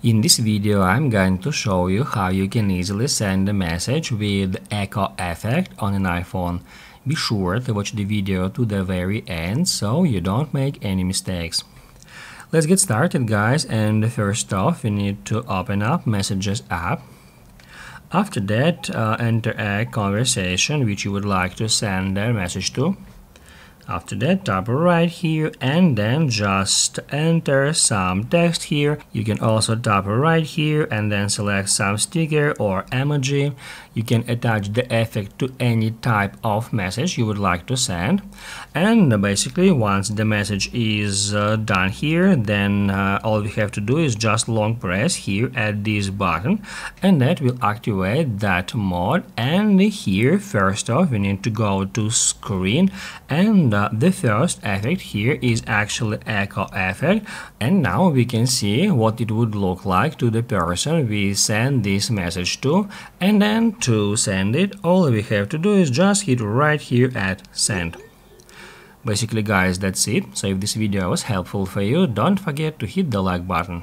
In this video, I'm going to show you how you can easily send a message with echo effect on an iPhone. Be sure to watch the video to the very end so you don't make any mistakes. Let's get started, guys, and first off we need to open up Messages app. After that, enter a conversation which you would like to send a message to. After that, tap right here and then just enter some text here. You can also tap right here and then select some sticker or emoji. You can attach the effect to any type of message you would like to send. And basically, once the message is done here, then all we have to do is just long press here at this button, and that will activate that mode. And here, first off, we need to go to screen, and the first effect here is actually echo effect, and now we can see what it would look like to the person we send this message to. And then to send it, all we have to do is just hit right here at send. Basically, guys, that's it. So if this video was helpful for you, don't forget to hit the like button.